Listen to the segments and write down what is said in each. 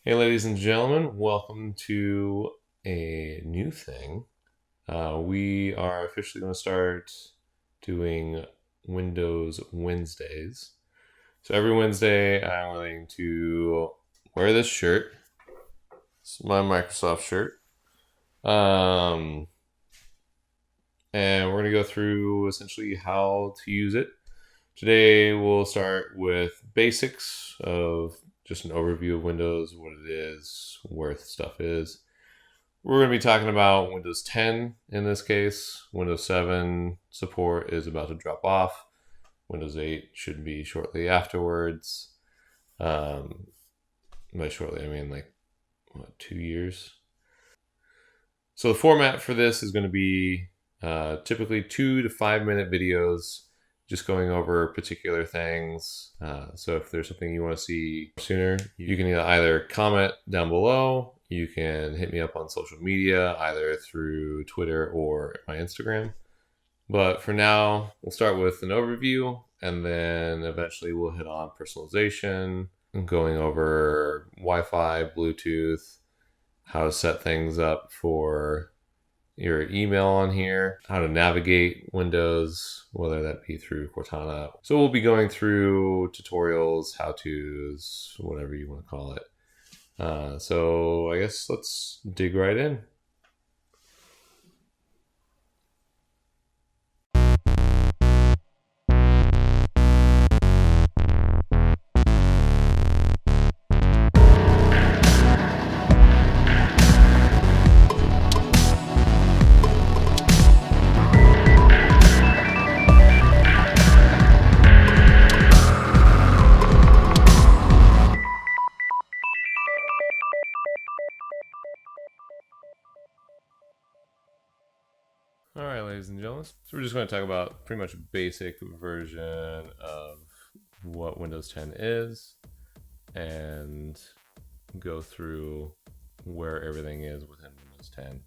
Hey, ladies and gentlemen, welcome to a new thing. We are officially going to start doing Windows Wednesdays. So every Wednesday, I'm going to wear this shirt. It's my Microsoft shirt. Um, and we're going to go through essentially how to use it. Today, we'll start with basics of just an overview of Windows, what it is, where stuff is. We're going to be talking about Windows 10 in this case. Windows 7 support is about to drop off. Windows 8 should be shortly afterwards. Um, by shortly, I mean like, what, 2 years? So the format for this is going to be typically 2 to 5 minute videos just going over particular things. So if there's something you want to see sooner, you can either comment down below, you can hit me up on social media, either through Twitter or my Instagram. But for now, we'll start with an overview, and then eventually we'll hit on personalization, going over Wi-Fi, Bluetooth, how to set things up for your email on here, how to navigate Windows, whether that be through Cortana. So we'll be going through tutorials, how-tos, whatever you want to call it. So I guess let's dig right in. All right, ladies and gentlemen. So we're just going to talk about pretty much a basic version of what Windows 10 is and go through where everything is within Windows 10.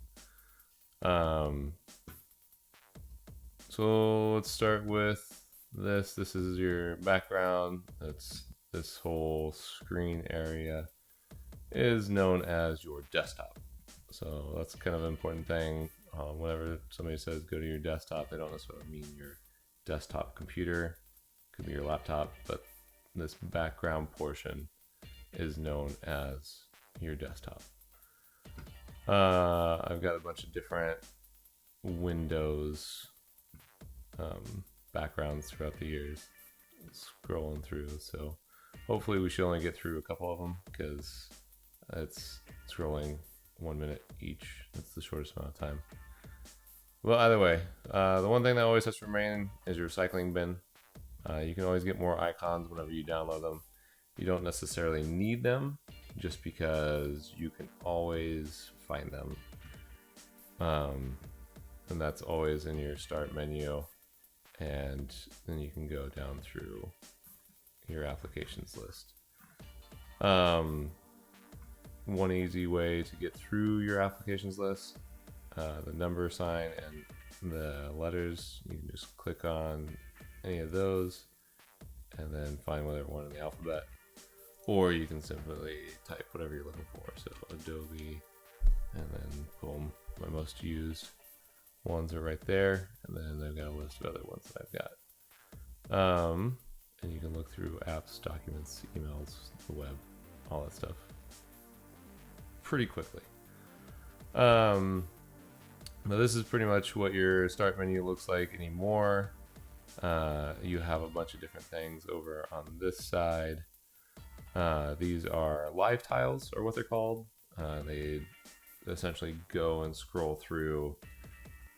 So let's start with this. This is your background. That's this whole screen area is known as your desktop. So that's kind of an important thing. Whenever somebody says go to your desktop, they don't necessarily mean your desktop computer. It could be your laptop, but this background portion is known as your desktop. I've got a bunch of different Windows backgrounds throughout the years, scrolling through. So hopefully we should only get through a couple of them because it's scrolling 1 minute each. That's the shortest amount of time. Well, either way, the one thing that always has to remain is your recycling bin. You can always get more icons whenever you download them. You don't necessarily need them just because you can always find them. And that's always in your start menu. And then you can go down through your applications list. One easy way to get through your applications list, the number sign and the letters, you can just click on any of those and then find whatever one in the alphabet, or you can simply type whatever you're looking for. So Adobe, and then boom, my most used ones are right there, and then I've got a list of other ones that I've got. And you can look through apps, documents, emails, the web, all that stuff pretty quickly. But this is pretty much what your start menu looks like anymore. You have a bunch of different things over on this side. These are live tiles, or what they're called. They essentially go and scroll through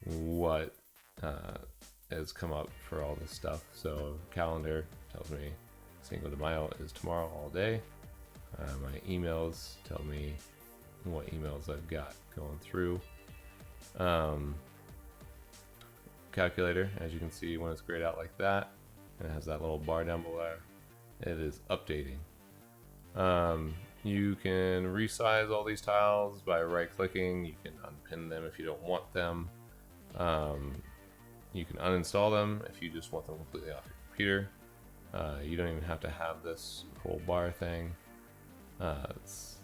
what has come up for all this stuff. So calendar tells me Cinco de Mayo is tomorrow all day. My emails tell me what emails I've got going through. Calculator, as you can see, when it's grayed out like that, and it has that little bar down below, it is updating. You can resize all these tiles by right-clicking. You can unpin them if you don't want them. You can uninstall them if you just want them completely off your computer. You don't even have to have this whole bar thing. It's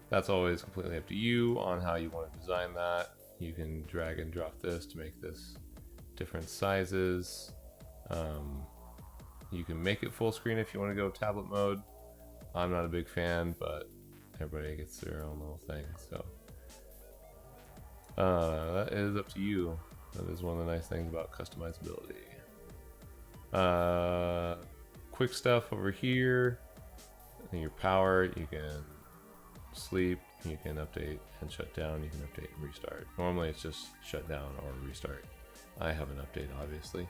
That's always completely up to you on how you want to design that. You can drag and drop this to make this different sizes. You can make it full screen if you want to go tablet mode. I'm not a big fan, but everybody gets their own little thing. So that is up to you. That is one of the nice things about customizability. Quick stuff over here. Your power, you can sleep, you can update and shut down, you can update and restart. Normally it's just shut down or restart. I have an update, obviously.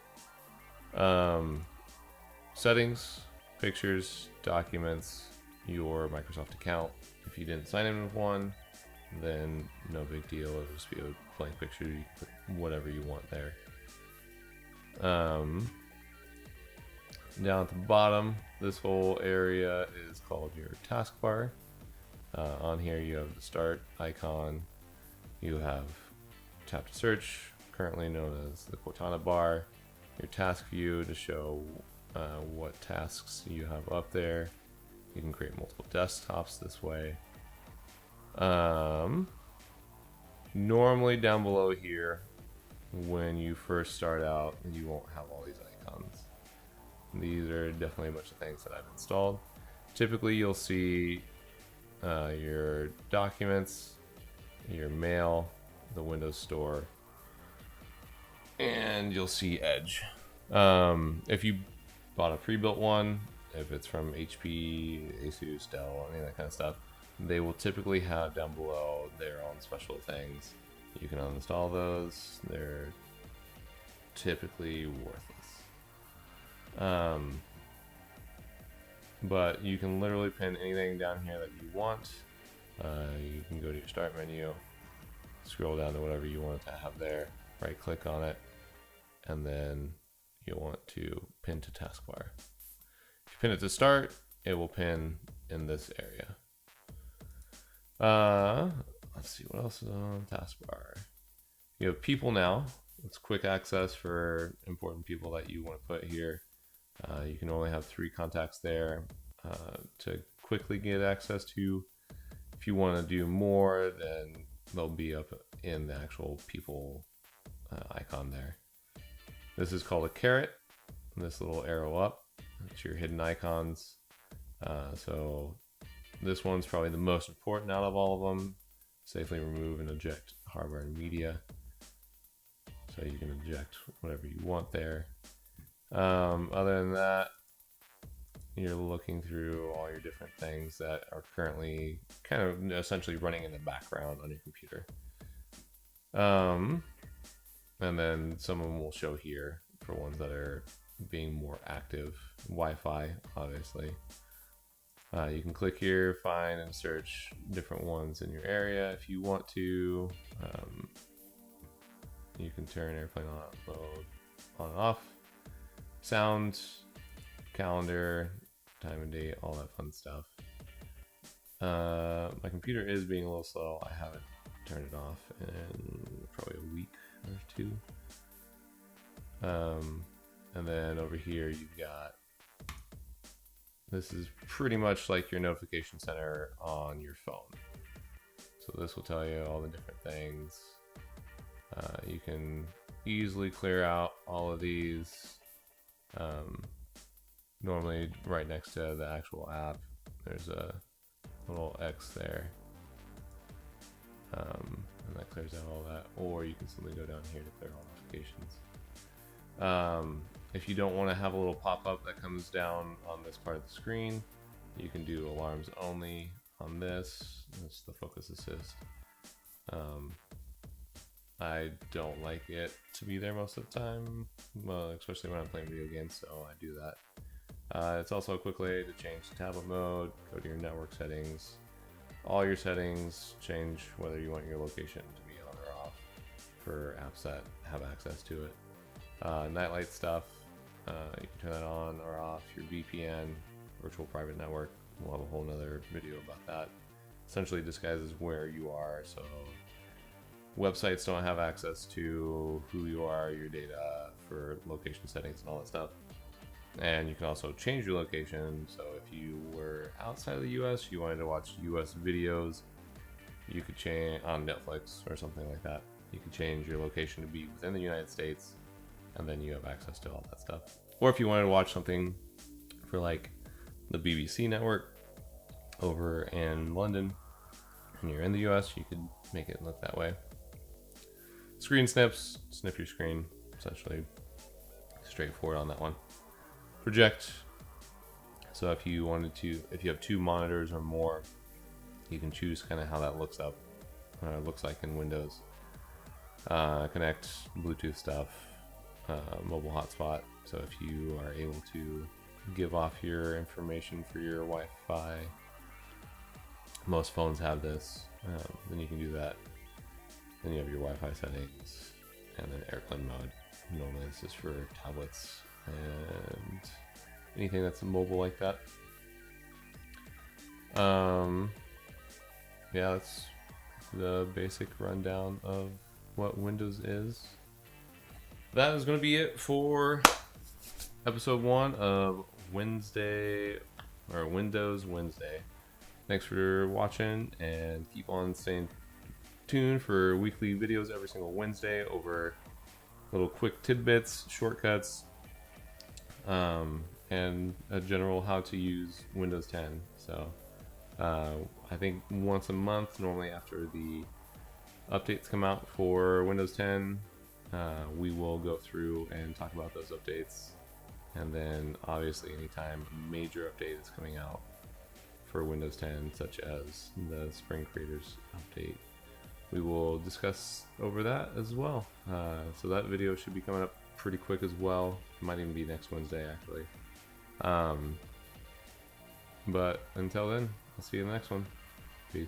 Settings, pictures, documents, your Microsoft account. If you didn't sign in with one, then no big deal. It'll just be a blank picture. You can put whatever you want there. Down at the bottom, this whole area is called your taskbar. On here you have the start icon. You have tap to search, currently known as the Cortana bar. Your task view to show what tasks you have up there. You can create multiple desktops this way. Normally down below here, when you first start out, you won't have all these icons. These are definitely a bunch of things that I've installed. Typically you'll see your documents, your mail, the Windows Store, and you'll see Edge. If you bought a pre-built one, if it's from HP, Asus, Dell, any of that kind of stuff, they will typically have down below their own special things. You can uninstall those. They're typically worthless. But you can literally pin anything down here that you want. You can go to your start menu, scroll down to whatever you want to have there, right click on it, and then you'll want to pin to taskbar. If you pin it to start, it will pin in this area. Let's see what else is on taskbar. You have people now. It's quick access for important people that you want to put here. You can only have 3 contacts there to quickly get access to. If you want to do more, then they'll be up in the actual people icon there. This is called a caret. This little arrow up, that's your hidden icons. So this one's probably the most important out of all of them. Safely remove and eject hardware and media. So you can eject whatever you want there. Other than that, you're looking through all your different things that are currently kind of essentially running in the background on your computer. And then some of them will show here for ones that are being more active. Wi-Fi, obviously. You can click here, find and search different ones in your area if you want to. You can turn airplane on and off. Sound, calendar, time and date, all that fun stuff. My computer is being a little slow. I haven't turned it off in probably a week or 2. And then over here you've got, this is pretty much like your notification center on your phone. So this will tell you all the different things. You can easily clear out all of these. Normally right next to the actual app, there's a little X there. And that clears out all that. Or you can simply go down here to clear all notifications. If you don't want to have a little pop-up that comes down on this part of the screen, you can do alarms only on this. That's the focus assist. I don't like it to be there most of the time, well, especially when I'm playing video games, so I do that. It's also a quick way to change to tablet mode, go to your network settings, all your settings, change whether you want your location to be on or off for apps that have access to it. Nightlight stuff, you can turn that on or off. Your VPN, virtual private network, we'll have a whole nother video about that. Essentially disguises where you are, so websites don't have access to who you are, your data for location settings and all that stuff. And you can also change your location, so if you were outside of the US, you wanted to watch US videos, you could change on Netflix or something like that. You could change your location to be within the United States, and then you have access to all that stuff. Or if you wanted to watch something for like the BBC network over in London and you're in the US, you could make it look that way. Screen snips, snip your screen, essentially. Straightforward on that one. Project. So if you have 2 monitors or more, you can choose kind of how that looks like in Windows. Connect Bluetooth stuff, mobile hotspot. So if you are able to give off your information for your Wi-Fi, most phones have this, then you can do that. Then you have your Wi-Fi settings, and then airplane mode. Normally this is for tablets and anything that's mobile like that. Yeah, that's the basic rundown of what Windows is. That is going to be it for episode 1 of Wednesday, or Windows Wednesday. Thanks for watching, and keep on staying tuned for weekly videos every single Wednesday over little quick tidbits, shortcuts, and a general how to use Windows 10. So I think once a month, normally after the updates come out for Windows 10, we will go through and talk about those updates. And then obviously anytime a major update is coming out for Windows 10, such as the Spring Creators update, we will discuss over that as well. So that video should be coming up pretty quick as well. It might even be next Wednesday actually. But until then, I'll see you in the next one. Peace.